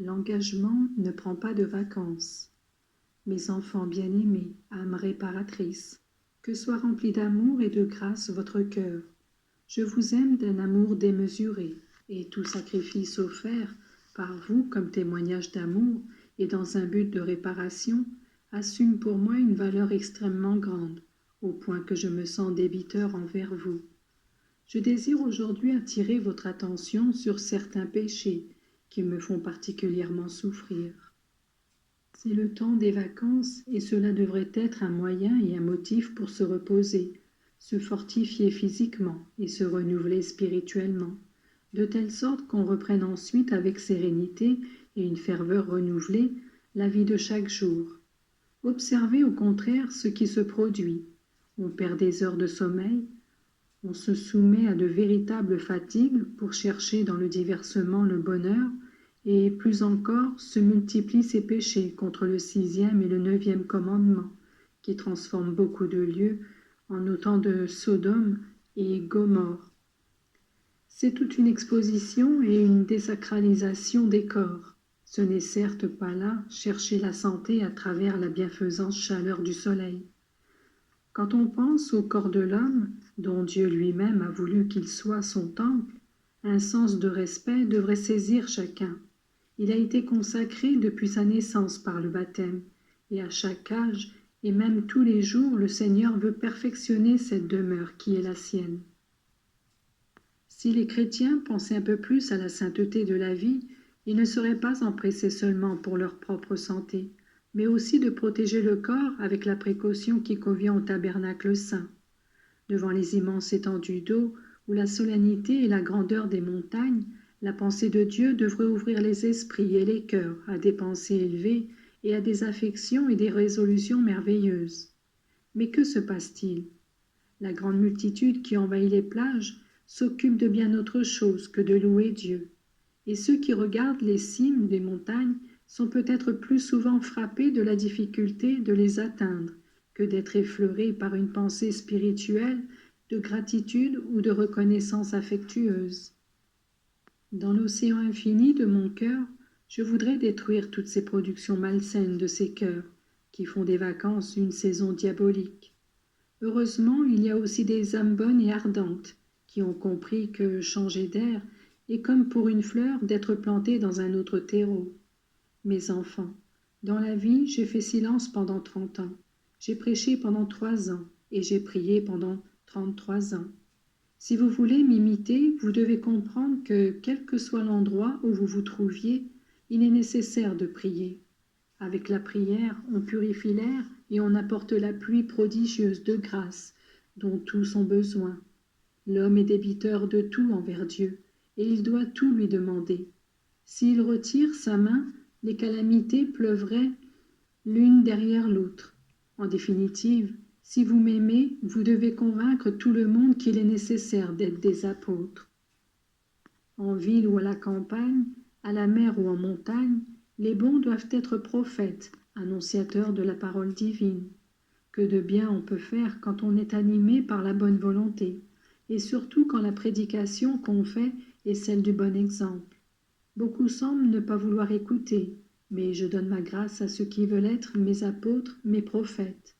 L'engagement ne prend pas de vacances. Mes enfants bien-aimés, âmes réparatrices, que soit rempli d'amour et de grâce votre cœur. Je vous aime d'un amour démesuré, et tout sacrifice offert par vous comme témoignage d'amour et dans un but de réparation assume pour moi une valeur extrêmement grande, au point que je me sens débiteur envers vous. Je désire aujourd'hui attirer votre attention sur certains péchés qui me font particulièrement souffrir. C'est le temps des vacances et cela devrait être un moyen et un motif pour se reposer, se fortifier physiquement et se renouveler spirituellement, de telle sorte qu'on reprenne ensuite avec sérénité et une ferveur renouvelée la vie de chaque jour. Observez au contraire ce qui se produit. On perd des heures de sommeil, on se soumet à de véritables fatigues pour chercher dans le diversement le bonheur, et plus encore se multiplient ces péchés contre le 6e et le 9e commandement, qui transforment beaucoup de lieux en autant de Sodome et Gomorrhe. C'est toute une exposition et une désacralisation des corps. Ce n'est certes pas là chercher la santé à travers la bienfaisante chaleur du soleil. Quand on pense au corps de l'homme, dont Dieu lui-même a voulu qu'il soit son temple, un sens de respect devrait saisir chacun. Il a été consacré depuis sa naissance par le baptême, et à chaque âge, et même tous les jours, le Seigneur veut perfectionner cette demeure qui est la sienne. Si les chrétiens pensaient un peu plus à la sainteté de la vie, ils ne seraient pas empressés seulement pour leur propre santé, mais aussi de protéger le corps avec la précaution qui convient au tabernacle saint. Devant les immenses étendues d'eau, où la solennité et la grandeur des montagnes, la pensée de Dieu devrait ouvrir les esprits et les cœurs à des pensées élevées et à des affections et des résolutions merveilleuses. Mais que se passe-t-il? La grande multitude qui envahit les plages s'occupe de bien autre chose que de louer Dieu. Et ceux qui regardent les cimes des montagnes sont peut-être plus souvent frappés de la difficulté de les atteindre que d'être effleurés par une pensée spirituelle de gratitude ou de reconnaissance affectueuse. Dans l'océan infini de mon cœur, je voudrais détruire toutes ces productions malsaines de ces cœurs qui font des vacances une saison diabolique. Heureusement, il y a aussi des âmes bonnes et ardentes qui ont compris que changer d'air est comme pour une fleur d'être plantée dans un autre terreau. Mes enfants, dans la vie, j'ai fait silence pendant 30 ans. J'ai prêché pendant 3 ans et j'ai prié pendant 33 ans. Si vous voulez m'imiter, vous devez comprendre que, quel que soit l'endroit où vous vous trouviez, il est nécessaire de prier. Avec la prière, on purifie l'air et on apporte la pluie prodigieuse de grâce dont tous ont besoin. L'homme est débiteur de tout envers Dieu, et il doit tout lui demander. S'il retire sa main, les calamités pleuvraient l'une derrière l'autre. En définitive, si vous m'aimez, vous devez convaincre tout le monde qu'il est nécessaire d'être des apôtres. En ville ou à la campagne, à la mer ou en montagne, les bons doivent être prophètes, annonciateurs de la parole divine. Que de bien on peut faire quand on est animé par la bonne volonté, et surtout quand la prédication qu'on fait est celle du bon exemple. Beaucoup semblent ne pas vouloir écouter, mais je donne ma grâce à ceux qui veulent être mes apôtres, mes prophètes.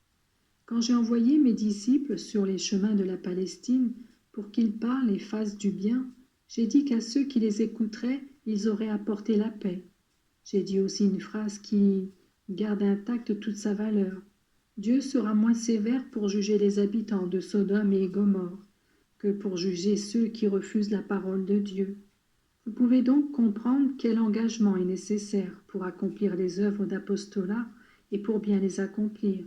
Quand j'ai envoyé mes disciples sur les chemins de la Palestine pour qu'ils parlent et fassent du bien, j'ai dit qu'à ceux qui les écouteraient, ils auraient apporté la paix. J'ai dit aussi une phrase qui garde intacte toute sa valeur. Dieu sera moins sévère pour juger les habitants de Sodome et Gomorrhe que pour juger ceux qui refusent la parole de Dieu. Vous pouvez donc comprendre quel engagement est nécessaire pour accomplir les œuvres d'apostolat et pour bien les accomplir.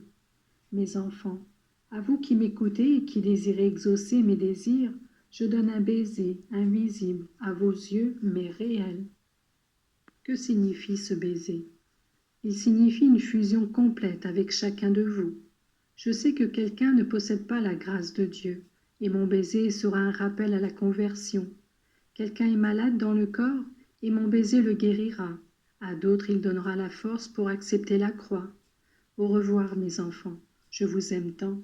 Mes enfants, à vous qui m'écoutez et qui désirez exaucer mes désirs, je donne un baiser invisible à vos yeux, mais réel. Que signifie ce baiser? Il signifie une fusion complète avec chacun de vous. Je sais que quelqu'un ne possède pas la grâce de Dieu, et mon baiser sera un rappel à la conversion. Quelqu'un est malade dans le corps, et mon baiser le guérira. À d'autres, il donnera la force pour accepter la croix. Au revoir, mes enfants. Je vous aime tant.